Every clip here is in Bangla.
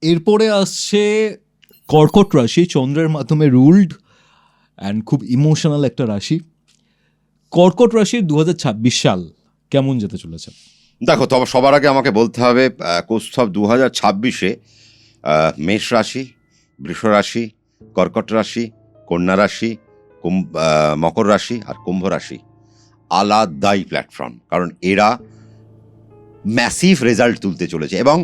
এরপরে আসছে কর্কট রাশি, চন্দ্রের মাধ্যমে রুলড অ্যান্ড খুব ইমোশনাল একটা রাশি। কর্কট রাশির 2026 সাল কেমন যেতে চলেছে? দেখো, তবে সবার আগে আমাকে বলতে হবে কৌস্তভ 2026-এ মেষ রাশি, বৃষ রাশি, কর্কট রাশি, কন্যা রাশি, মকর রাশি আর কুম্ভ রাশি আলাদাই প্ল্যাটফর্ম, কারণ এরা ম্যাসিভ রেজাল্ট তুলতে চলেছে এবং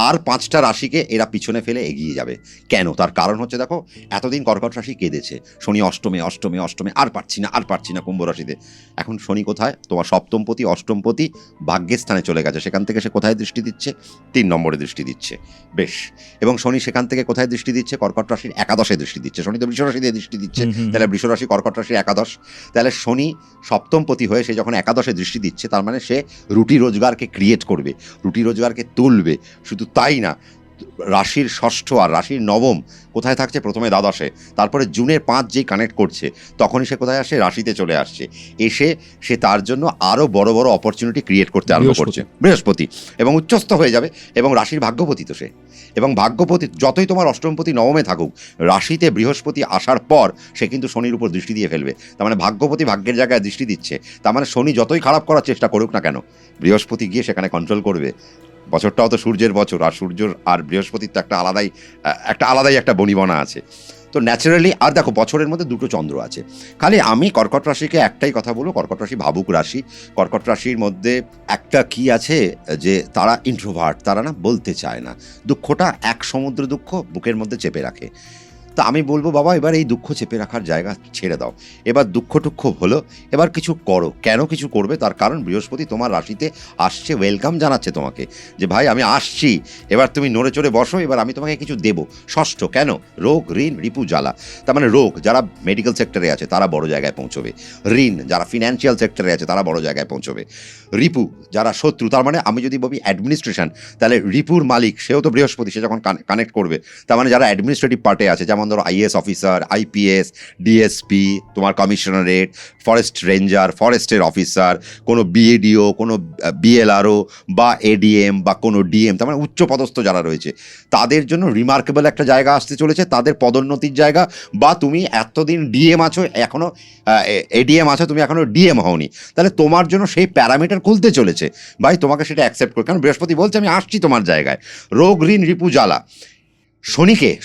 আর 5টা রাশিকে এরা পিছনে ফেলে এগিয়ে যাবে। কেন? তার কারণ হচ্ছে, দেখো, এতদিন কর্কট রাশি কেঁদেছে, শনি অষ্টমে অষ্টমে অষ্টমে, আর পারছি না কুম্ভ রাশিতে। এখন শনি কোথায়? তোমার সপ্তমপতি অষ্টমপতি ভাগ্যের স্থানে চলে গেছে। সেখান থেকে সে কোথায় দৃষ্টি দিচ্ছে? 3 নম্বরে দৃষ্টি দিচ্ছে। বেশ। এবং শনি সেখান থেকে কোথায় দৃষ্টি দিচ্ছে? কর্কট রাশির একাদশে দৃষ্টি দিচ্ছে। শনি তো বৃষ রাশিতে দৃষ্টি দিচ্ছে, তাহলে বৃষ রাশি কর্কট রাশির একাদশ। তাহলে শনি সপ্তমপতি হয়ে সে যখন একাদশে দৃষ্টি দিচ্ছে, তার মানে সে রুটি রোজগারকে ক্রিয়েট করবে, রুটি রোজগারকে তুলবে। শুধু তাই না, রাশির ষষ্ঠ আর রাশির নবম কোথায় থাকছে? প্রথমে দ্বাদশে, তারপরে জুনের 5 যেই কানেক্ট করছে তখনই সে কোথায় আসে? রাশিতে চলে আসছে। এসে সে তার জন্য আরও বড় বড় অপরচুনিটি ক্রিয়েট করতে আরম্ভ করছে, বৃহস্পতি, এবং উচ্চস্থ হয়ে যাবে। এবং রাশির ভাগ্যপতি তো সে, এবং ভাগ্যপতি যতই তোমার অষ্টমপতি নবমে থাকুক, রাশিতে বৃহস্পতি আসার পর সে কিন্তু শনির উপর দৃষ্টি দিয়ে ফেলবে। তার মানে ভাগ্যপতি ভাগ্যের জায়গায় দৃষ্টি দিচ্ছে, তার মানে শনি যতই খারাপ করার চেষ্টা করুক না কেন, বৃহস্পতি গিয়ে সেখানে কন্ট্রোল করবে। বছরটাও তো সূর্যের বছর, আর সূর্যর আর বৃহস্পতির তো একটা আলাদাই একটা বনিবনা আছে। তো ন্যাচারালি, আর দেখো, বছরের মধ্যে 2টো চন্দ্র আছে। খালি আমি কর্কট রাশিকে একটাই কথা বলবো, কর্কট রাশি ভাবুক রাশি। কর্কট রাশির মধ্যে একটা কি আছে যে তারা ইন্ট্রোভার্ট, তারা না বলতে চায় না, দুঃখটা এক সমুদ্র দুঃখ বুকের মধ্যে চেপে রাখে। তা আমি বলবো, বাবা, এবার এই দুঃখ চেপে রাখার জায়গা ছেড়ে দাও, এবার দুঃখ টুক্ষ হলো, এবার কিছু করো। কেন কিছু করবে? তার কারণ বৃহস্পতি তোমার রাশিতে আসছে, ওয়েলকাম জানাচ্ছে তোমাকে, যে ভাই আমি আসছি, এবার তুমি নড়ে চড়ে বসো, এবার আমি তোমাকে কিছু দেবো। ষষ্ঠ কেন? রোগ, ঋণ, রিপু, জ্বালা। তার মানে রোগ যারা মেডিকেল সেক্টরে আছে তারা বড় জায়গায় পৌঁছবে, ঋণ যারা ফিনান্সিয়াল সেক্টরে আছে তারা বড় জায়গায় পৌঁছবে, রিপু যারা শত্রু, তার মানে আমি যদি বলি অ্যাডমিনিস্ট্রেশন, তাহলে রিপুর মালিক সেও তো বৃহস্পতি, সে যখন কানেক্ট করবে, তার মানে যারা অ্যাডমিনিস্ট্রেটিভ পার্টে আছে, যেমন ধরো আইএস অফিসার, আইপিএস, ডিএসপি, তোমার কমিশনারেট, ফরেস্ট রেঞ্জার, ফরেস্টের অফিসার, কোনো বিএডিও, কোনো বিএলআরও বা এডিএম বা কোনো ডিএম, তার মানে উচ্চপদস্থ যারা রয়েছে তাদের জন্য রিমার্কেবল একটা জায়গা আসতে চলেছে, তাদের পদোন্নতির জায়গা। বা তুমি এতদিন ডিএম আছো, এখনও এডিএম আছো, তুমি এখনও ডিএম হওনি, তাহলে তোমার জন্য সেই প্যারামিটার খুলতে চলেছে। ভাই তোমাকে সেটা অ্যাকসেপ্ট করে, কারণ বৃহস্পতি বলছে আমি আসছি তোমার জায়গায়। রোগ, ঋণ, রিপু, জ্বালা।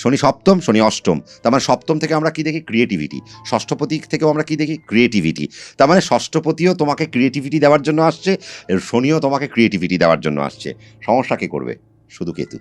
শনি সপ্তম, শনি অষ্টম, তার মানে সপ্তম থেকে আমরা কি দেখি? ক্রিয়েটিভিটি। ষষ্ঠপতি থেকেও আমরা কি দেখি? ক্রিয়েটিভিটি। তার মানে ষষ্ঠপতিও তোমাকে ক্রিয়েটিভিটি দেওয়ার জন্য আসছে, শনিও তোমাকে ক্রিয়েটিভিটি দেওয়ার জন্য আসছে। সমস্যা কে করবে? শুধু কেতু।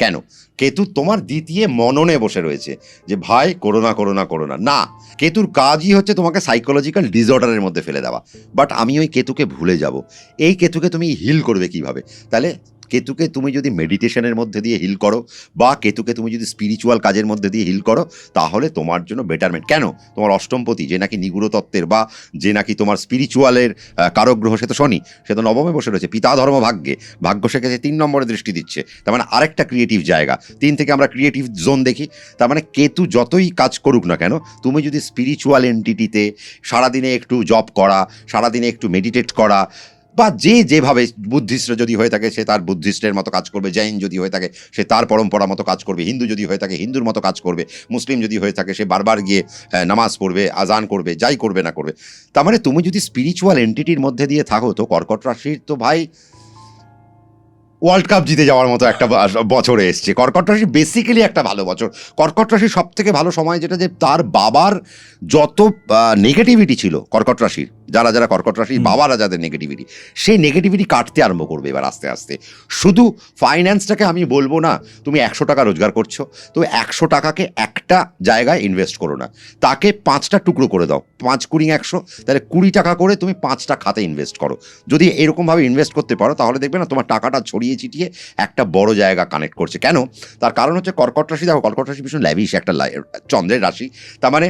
কেন? কেতু তোমার দ্বিতীয় মননে বসে রয়েছে যে ভাই করোনা না। কেতুর কাজই হচ্ছে তোমাকে সাইকোলজিক্যাল ডিসঅর্ডারের মধ্যে ফেলে দেওয়া। বাট আমি ওই কেতুকে ভুলে যাব। এই কেতুকে তুমি হিল করবে কিভাবে? তাহলে কেতুকে তুমি যদি মেডিটেশনের মধ্যে দিয়ে হিল করো, বা কেতুকে তুমি যদি স্পিরিচুয়াল কাজের মধ্যে দিয়ে হিল করো, তাহলে তোমার জন্য বেটারমেন্ট। কেন? তোমার অষ্টমপতি যে নাকি নিগুড় তত্ত্বের বা যে নাকি তোমার স্পিরিচুয়ালের কারগ্রহ, সে তো শনি, সে তো নবমে বসে রয়েছে, পিতা ধর্ম ভাগ্যে, ভাগ্য সেখানে 3 নম্বরে দৃষ্টি দিচ্ছে। তার মানে আরেকটা ক্রিয়েটিভ জায়গা। 3 থেকে আমরা ক্রিয়েটিভ জোন দেখি। তার মানে কেতু যতই কাজ করুক না কেন, তুমি যদি স্পিরিচুয়াল এন্টিটিতে সারাদিনে একটু জপ করা, সারাদিনে একটু মেডিটেট করা, বা যেভাবে বুদ্ধিস্ট যদি হয়ে থাকে সে তার বুদ্ধিস্টের মতো কাজ করবে, জৈন যদি হয়ে থাকে সে তার পরম্পরা মতো কাজ করবে, হিন্দু যদি হয়ে থাকে হিন্দুর মতো কাজ করবে, মুসলিম যদি হয়ে থাকে সে বারবার গিয়ে নামাজ পড়বে, আজান করবে, যাই করবে না করবে। তার মানে তুমি যদি স্পিরিচুয়াল এন্টিটির মধ্যে দিয়ে থাকো, তো কর্কট রাশির তো ভাই ওয়ার্ল্ড কাপ জিতে যাওয়ার মতো একটা বছরে এসছে। কর্কট রাশি বেসিক্যালি একটা ভালো বছর। কর্কট রাশির সব থেকে ভালো সময় যেটা, যে তার বাবার যত নেগেটিভিটি ছিল কর্কট রাশির, যারা কর্কট রাশির বাবারা যাদের নেগেটিভিটি, সেই নেগেটিভিটি কাটতে আরম্ভ করবে এবার আস্তে আস্তে। শুধু ফাইন্যান্সটাকে আমি বলবো না, তুমি 100 টাকা রোজগার করছো, তো 100 টাকাকে একটা জায়গায় ইনভেস্ট করো না, তাকে 5টা টুকরো করে দাও, 5 20 100, তাহলে 20 টাকা করে তুমি 5টা খাতে ইনভেস্ট করো। যদি এরকমভাবে ইনভেস্ট করতে পারো, তাহলে দেখবে না তোমার টাকাটা ছড়িয়ে ছিটিয়ে একটা বড় জায়গা কানেক্ট করছে। কেন? তার কারণ হচ্ছে কর্কট রাশি, দেখো কর্কট রাশি ভীষণ ল্যাভিশ একটা চন্দ্রের রাশি। তার মানে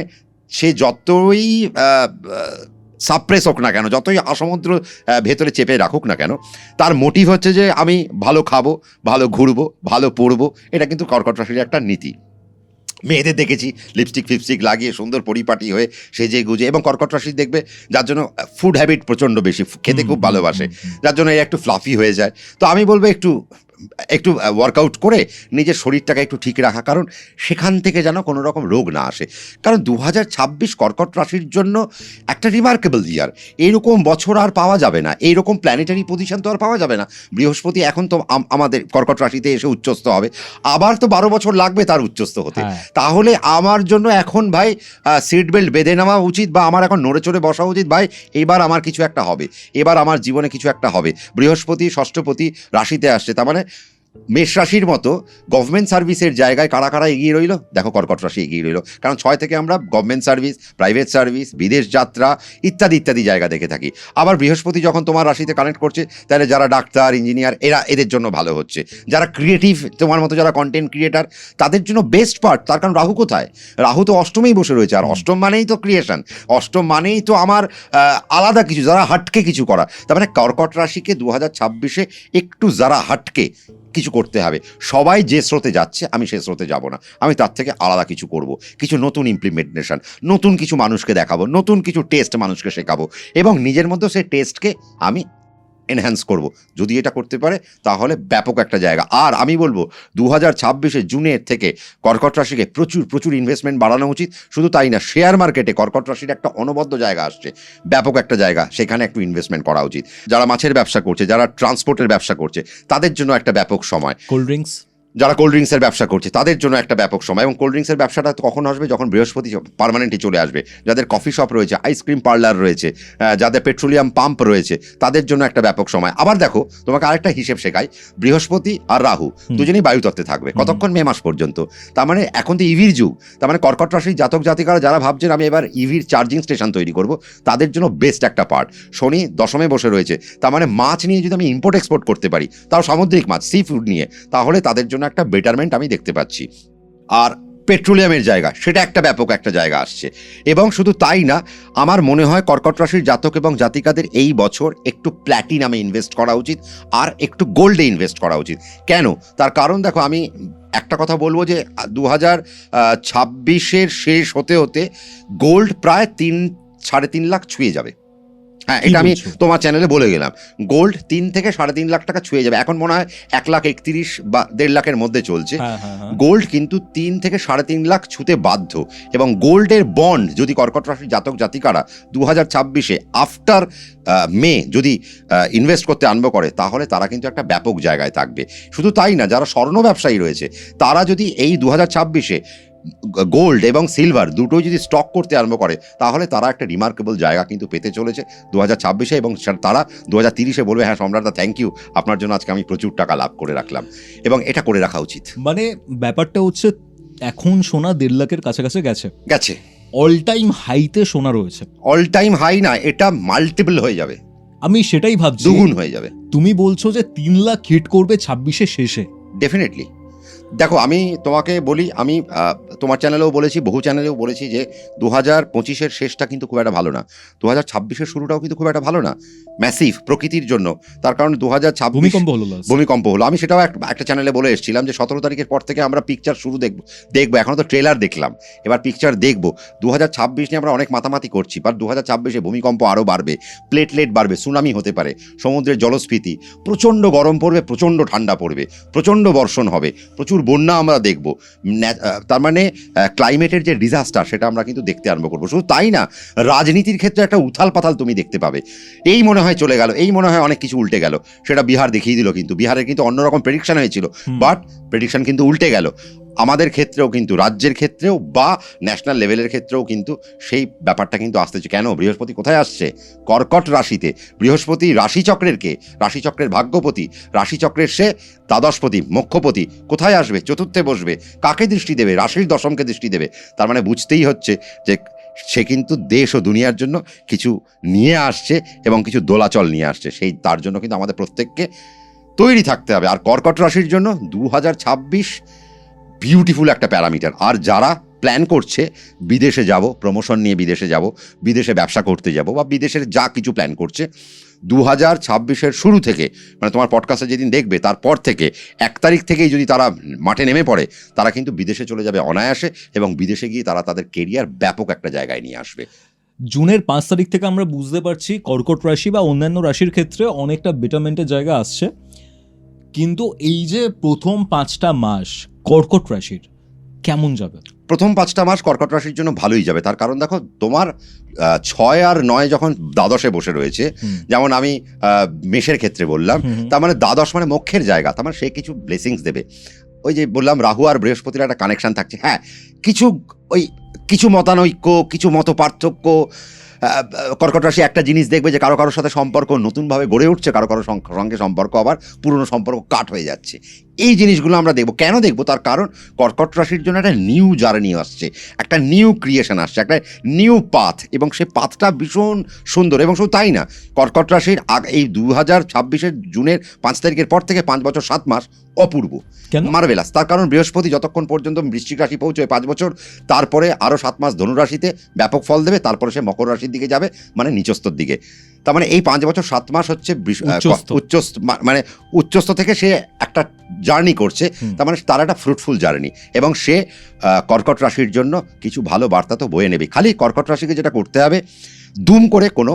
সে যতই সাপ্রেস হোক না কেন, যতই সমুদ্র ভেতরে চেপে রাখুক না কেন, তার মোটিভ হচ্ছে যে আমি ভালো খাবো, ভালো ঘুরবো, ভালো পড়বো। এটা কিন্তু কর্কট রাশির একটা নীতি। মেয়েদের দেখেছি লিপস্টিক ফিপস্টিক লাগিয়ে সুন্দর পরিপাটি হয়ে সেজে গুজে, এবং কর্কট রাশি দেখবে যার জন্য ফুড হ্যাবিট প্রচণ্ড বেশি, খেতে খুব ভালোবাসে, যার জন্য এরা একটু ফ্লাফি হয়ে যায়। তো আমি বলবো একটু একটু ওয়ার্কআউট করে নিজের শরীরটাকে একটু ঠিক রাখা, কারণ সেখান থেকে যেন কোনো রকম রোগ না আসে। কারণ 2026 কর্কট রাশির জন্য একটা রিমার্কেবল ইয়ার। এইরকম বছর আর পাওয়া যাবে না, এইরকম প্ল্যানেটারি পজিশন তো আর পাওয়া যাবে না। বৃহস্পতি এখন তো আমাদের কর্কট রাশিতে এসে উচ্চস্থ হবে, আবার তো 12 বছর লাগবে তার উচ্চস্থ হতে। তাহলে আমার জন্য এখন ভাই সিট বেল্ট বেঁধে নেওয়া উচিত, বা আমার এখন নড়ে চড়ে বসা উচিত, ভাই এবার আমার কিছু একটা হবে, এবার আমার জীবনে কিছু একটা হবে। বৃহস্পতি ষষ্ঠপতি রাশিতে আসছে, তার মানে মেষ রাশির মতো গভর্নমেন্ট সার্ভিসের জায়গায় কারা কারা এগিয়ে রইল, দেখো কর্কট রাশি এগিয়ে রইল। কারণ 6 থেকে আমরা গভর্নমেন্ট সার্ভিস, প্রাইভেট সার্ভিস, বিদেশ যাত্রা ইত্যাদি ইত্যাদি জায়গা দেখে থাকি। আবার বৃহস্পতি যখন তোমার রাশিতে কানেক্ট করছে, তাহলে যারা ডাক্তার, ইঞ্জিনিয়ার, এদের জন্য ভালো হচ্ছে। যারা ক্রিয়েটিভ, তোমার মতো যারা কন্টেন্ট ক্রিয়েটার, তাদের জন্য বেস্ট পার্ট। তার কারণ রাহু কোথায়? রাহু তো অষ্টমেই বসে রয়েছে, আর অষ্টম মানেই তো ক্রিয়েশন, অষ্টম মানেই তো আমার আলাদা কিছু, যারা হাটকে কিছু করা। তার মানে কর্কট রাশিকে 2026 একটু যারা হাটকে কিছু করতে হবে। সবাই যে স্রোতে যাচ্ছে, আমি সে স্রোতে যাব না, আমি তার থেকে আলাদা কিছু করব, কিছু নতুন ইমপ্লিমেন্টেশন, নতুন কিছু মানুষকে দেখাবো, নতুন কিছু টেস্ট মানুষকে শেখাবো, এবং নিজের মধ্যে সেই টেস্টকে আমি এনহ্যান্স করব। যদি এটা করতে পারে তাহলে ব্যাপক একটা জায়গা। আর আমি বলবো 2026 জুনের থেকে কর্কট রাশিকে প্রচুর প্রচুর ইনভেস্টমেন্ট বাড়ানো উচিত। শুধু তাই না, শেয়ার মার্কেটে কর্কট রাশির একটা অনবদ্য জায়গা আসছে, ব্যাপক একটা জায়গা, সেখানে একটু ইনভেস্টমেন্ট করা উচিত। যারা মাছের ব্যবসা করছে, যারা ট্রান্সপোর্টের ব্যবসা করছে, তাদের জন্য একটা ব্যাপক সময়। কোল্ড ড্রিঙ্কস, যারা কোল্ড ড্রিঙ্কসের ব্যবসা করছে, তাদের জন্য একটা ব্যাপক সময়। এবং কোল্ড ড্রিঙ্কসের ব্যবসাটা কখন আসবে? যখন বৃহস্পতি পার্মানেন্টলি চলে আসবে। যাদের কফি শপ রয়েছে, আইসক্রিম পার্লার রয়েছে, যাদের পেট্রোলিয়াম পাম্প রয়েছে, তাদের জন্য একটা ব্যাপক সময়। আবার দেখো, তোমাকে আরেকটা হিসেব শেখাই, বৃহস্পতি আর রাহু দুজনেই বায়ুতত্ত্বে থাকবে কতক্ষণ? মে মাস পর্যন্ত। তার মানে এখন তো ইভির যুগ। তার মানে কর্কট রাশির জাতক জাতিকারা যারা ভাবছেন আমি এবার ইভির চার্জিং স্টেশন তৈরি করব, তাদের জন্য বেস্ট একটা পার্ট। শনি দশমে বসে রয়েছে, তার মানে মাছ নিয়ে যদি আমি ইম্পোর্ট এক্সপোর্ট করতে পারি, তাও সামুদ্রিক মাছ, সি ফুড নিয়ে, তাহলে তাদের জন্য একটা বেটারমেন্ট আমি দেখতে পাচ্ছি। আর পেট্রোলিয়ামের জায়গা, সেটা একটা ব্যাপক একটা জায়গা আসছে। এবং শুধু তাই না, আমার মনে হয় কর্কট রাশির জাতক এবং জাতিকাদের এই বছর একটু প্ল্যাটিনামে ইনভেস্ট করা উচিত, আর একটু গোল্ডে ইনভেস্ট করা উচিত। কেন? তার কারণ দেখো, আমি একটা কথা বলবো যে 2026 শেষ হতে হতে গোল্ড প্রায় 3-3.5 লাখ ছুঁয়ে যাবে। হ্যাঁ, এটা আমি তোমার চ্যানেলে বলে গেলাম। গোল্ড 3 থেকে 3.5 লাখ টাকা ছুঁয়ে যাবে। এখন মনে হয় 1,31,000 বা 1.5 লাখের মধ্যে চলছে। গোল্ড কিন্তু 3 থেকে 3.5 লাখ ছুঁতে বাধ্য। এবং গোল্ডের বন্ড যদি কর্কট রাশির জাতক জাতিকারা 2026 আফটার মে যদি ইনভেস্ট করতে আরম্ভ করে, তাহলে তারা কিন্তু একটা ব্যাপক জায়গায় থাকবে। শুধু তাই না, যারা স্বর্ণ ব্যবসায়ী রয়েছে, তারা যদি এই 2026 গোল্ড এবং সিলভার দুটোই যদি স্টক করতে আরম্ভ করে, তাহলে তারা একটা রিমার্কেবল জায়গা কিন্তু পেতে চলেছে 2026। এবং তারা 2030 বলবে, হ্যাঁ সম্রাটদা, থ্যাংক ইউ, আপনার জন্য আজকে আমি প্রচুর টাকা লাভ করে রাখলাম। এবং এটা করে রাখা উচিত। মানে ব্যাপারটা হচ্ছে, এখন সোনা 1.5 লাখের কাছাকাছি গেছে, অল টাইম হাইতে সোনা রয়েছে। অল টাইম হাই না, এটা মাল্টিপল হয়ে যাবে। আমি সেটাই ভাবছি, দুগুণ হয়ে যাবে। তুমি বলছো যে 3 লাখ হিট করবে 26 শেষে। ডেফিনেটলি। দেখো, আমি তোমাকে বলি, আমি তোমার চ্যানেলেও বলেছি, বহু চ্যানেলেও বলেছি যে 2025 শেষটা কিন্তু খুব একটা ভালো না, 2026 শুরুটাও কিন্তু খুব একটা ভালো না, ম্যাসিভ প্রকৃতির জন্য। তার কারণ 2026 ভূমিকম্প হলো। আমি সেটাও একটা চ্যানেলে বলে এসেছিলাম যে 17 তারিখের পর থেকে আমরা পিকচার শুরু দেখবো। এখনও তো ট্রেলার দেখলাম, এবার পিকচার দেখবো। 2026 নিয়ে আমরা অনেক মাতামাতি করছি, বাট 2026 ভূমিকম্প আরও বাড়বে, প্লেটলেট বাড়বে, সুনামি হতে পারে, সমুদ্রের জলস্ফীতি, প্রচণ্ড গরম পড়বে, প্রচণ্ড ঠান্ডা পড়বে, প্রচণ্ড বর্ষণ হবে, প্রচুর বন্যা আমরা দেখব। তার মানে ক্লাইমেটের যে ডিজাস্টার, সেটা আমরা কিন্তু দেখতে আরম্ভ করবো। শুধু তাই না, রাজনীতির ক্ষেত্রে একটা উথাল পাথাল তুমি দেখতে পাবে। এই মনে হয় চলে গেল, এই মনে হয় অনেক কিছু উল্টে গেল, সেটা বিহার দেখিয়ে দিল। কিন্তু বিহারের কিন্তু অন্যরকম প্রেডিকশন হয়েছিল, বাট প্রেডিকশন কিন্তু উল্টে গেল। আমাদের ক্ষেত্রেও কিন্তু, রাজ্যের ক্ষেত্রেও বা ন্যাশনাল লেভেলের ক্ষেত্রেও কিন্তু সেই ব্যাপারটা কিন্তু আসতেছে। কেন? বৃহস্পতি কোথায় আসছে? কর্কট রাশিতে। বৃহস্পতি রাশিচক্রের কে? রাশিচক্রের ভাগ্যপতি, রাশিচক্রের সে দ্বাদশপতি, মোক্ষপতি। কোথায় আসবে? চতুর্থে বসবে। কাকে দৃষ্টি দেবে? রাশির দশমকে দৃষ্টি দেবে। তার মানে বুঝতেই হচ্ছে যে সে কিন্তু দেশ ও দুনিয়ার জন্য কিছু নিয়ে আসছে, এবং কিছু দোলাচল নিয়ে আসছে। তার জন্য কিন্তু আমাদের প্রত্যেককে তৈরি থাকতে হবে। আর কর্কট রাশির জন্য 2026 বিউটিফুল একটা প্যারামিটার। আর যারা প্ল্যান করছে বিদেশে যাব, প্রমোশন নিয়ে বিদেশে যাব, বিদেশে ব্যবসা করতে যাব, বা বিদেশের যা কিছু প্ল্যান করছে, 2026 শুরু থেকে, মানে তোমার পডকাস্টে যেদিন দেখবে তারপর থেকে 1 তারিখ থেকেই যদি তারা মাঠে নেমে পড়ে, তারা কিন্তু বিদেশে চলে যাবে অনায়াসে, এবং বিদেশে গিয়ে তারা তাদের কেরিয়ার ব্যাপক একটা জায়গায় নিয়ে আসবে। জুনের 5 তারিখ থেকে আমরা বুঝতে পারছি কর্কট রাশি বা অন্যান্য রাশির ক্ষেত্রে অনেকটা বেটারমেন্টের জায়গা আসছে। কিন্তু এই যে প্রথম 5টা মাস কর্কট রাশির কেমন যাবে? প্রথম 5টা মাস কর্কট রাশির জন্য ভালোই যাবে, তার কারণ দেখো তোমার 6 আর 9 যখন দ্বাদশে বসে রয়েছে, যেমন আমি মেষের ক্ষেত্রে বললাম, তার মানে দ্বাদশ মানে মোক্ষের জায়গা, তার মানে সে কিছু ব্লেসিংস দেবে। ওই যে বললাম রাহু আর বৃহস্পতির একটা কানেকশন থাকছে, হ্যাঁ কিছু মতানৈক্য, কিছু মত পার্থক্য। কর্কট রাশি একটা জিনিস দেখবে যে কারো কারোর সাথে সম্পর্ক নতুনভাবে গড়ে উঠছে, কারো কারোর সঙ্গে সম্পর্ক আবার পুরনো সম্পর্ক কাট হয়ে যাচ্ছে। এই জিনিসগুলো আমরা দেখবো। কেন দেখবো? তার কারণ কর্কট রাশির জন্য একটা নিউ জার্নি আসছে, একটা নিউ ক্রিয়েশন আসছে, একটা নিউ পাথ, এবং সেই পাথটা ভীষণ সুন্দর। এবং শুধু তাই না, কর্কট রাশির এই 2026 জুনের 5 তারিখের পর থেকে 5 বছর 7 মাস অপূর্ব, মার্ভেলাস। তার কারণ বৃহস্পতি যতক্ষণ পর্যন্ত বৃশ্চিক রাশি পৌঁছয় 5 বছর, তারপরে আরও 7 মাস ধনুরাশিতে ব্যাপক ফল দেবে, তারপরে সে মকর রাশির দিকে যাবে, মানে নিচস্থর দিকে। তার মানে এই 5 বছর 7 মাস হচ্ছে উচ্চস্থ, মানে উচ্চস্থ থেকে সে একটা জার্নি করছে, তার মানে তার একটা ফ্রুটফুল জার্নি। এবং সে কর্কট রাশির জন্য কিছু ভালো বার্তা তো বয়ে নেবে। খালি কর্কট রাশিকে যেটা করতে হবে, দুম করে কোনো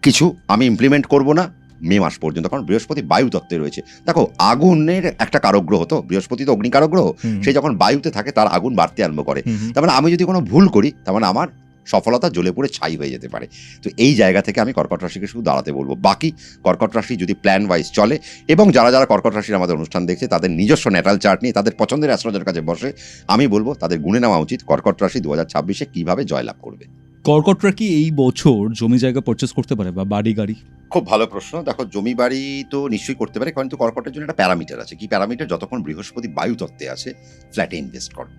কিছু আমি ইমপ্লিমেন্ট করব না মে মাস পর্যন্ত, কারণ বৃহস্পতি বায়ু তত্ত্বে রয়েছে। দেখো আগুনের একটা কারক গ্রহ, তো বৃহস্পতি তো অগ্নিকারক গ্রহ, সে যখন বায়ুতে থাকে তার আগুন বাড়তে আরম্ভ করে। তার মানে আমি যদি কোনো ভুল করি, তার মানে আমার সফলতা জ্বলে পড়ে ছাই হয়ে যেতে পারে। তো এই জায়গা থেকে আমি কর্কট রাশিকে শুধু দাঁড়াতে বলবো। বাকি কর্কট রাশি যদি প্ল্যান ওয়াইজ চলে, এবং যারা যারা কর্কট রাশির আমাদের অনুষ্ঠান দেখছে তাদের নিজস্ব ন্যাটাল চার্ট নিয়ে তাদের পছন্দের অ্যাস্ট্রোলজারের কাছে বসে, আমি বলবো তাদের গুণে নেওয়া উচিত কর্কট রাশি 2026 কীভাবে জয়লাভ করবে। কর্কটরা কি এই বছর জমি জায়গা পারচেস করতে পারে বা বাড়ি গাড়ি? খুব ভালো প্রশ্ন। দেখো জমি বাড়ি তো নিশ্চয়ই করতে পারে, কিন্তু কর্কটের জন্য একটা প্যারামিটার আছে। কি প্যারামিটার? যতক্ষণ বৃহস্পতি বায়ু তত্ত্বে আছে ফ্ল্যাটে ইনভেস্ট করো।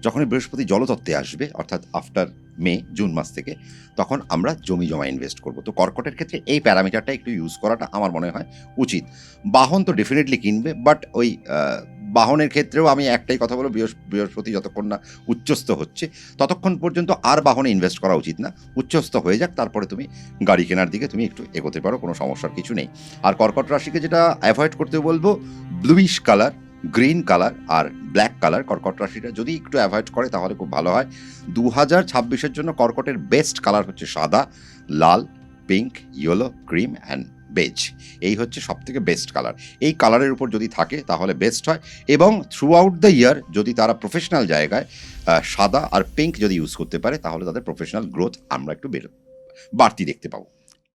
যখনই বৃহস্পতি জলতত্ত্বে আসবে, অর্থাৎ আফটার জুন মাস থেকে, তখন আমরা জমি জমা ইনভেস্ট করব। তো কর্কটের ক্ষেত্রে এই প্যারামিটারটা একটু ইউজ করাটা আমার মনে হয় উচিত। বাহন তো ডেফিনেটলি কিনবে, বাট ওই বাহনের ক্ষেত্রেও আমি একটাই কথা বলবো, বৃহস্পতি যতক্ষণ না উচ্চস্থ হচ্ছে ততক্ষণ পর্যন্ত আর বাহনে ইনভেস্ট করা উচিত না। উচ্চস্থ হয়ে যাক, তারপরে তুমি গাড়ি কেনার দিকে তুমি একটু এগোতে পারো, কোনো সমস্যার কিছু নেই। আর কর্কট রাশিকে যেটা অ্যাভয়েড করতে বলবো, ব্লুইশ কালার, গ্রিন কালার আর ব্ল্যাক কালার কর্কট রাশিটা যদি একটু অ্যাভয়েড করে তাহলে খুব ভালো হয়। 2026 জন্য কর্কটের বেস্ট কালার হচ্ছে সাদা, লাল, pink, yellow, cream and beige. এই হচ্ছে সবথেকে বেস্ট কালার। এই কালারের উপর যদি থাকে তাহলে বেস্ট হয়। এবং থ্রু আউট দ্য ইয়ার যদি তারা প্রফেশনাল জায়গায় সাদা আর পিঙ্ক যদি ইউজ করতে পারে, তাহলে তাদের প্রফেশনাল গ্রোথ আমরা একটু বাড়তি দেখতে পাবো।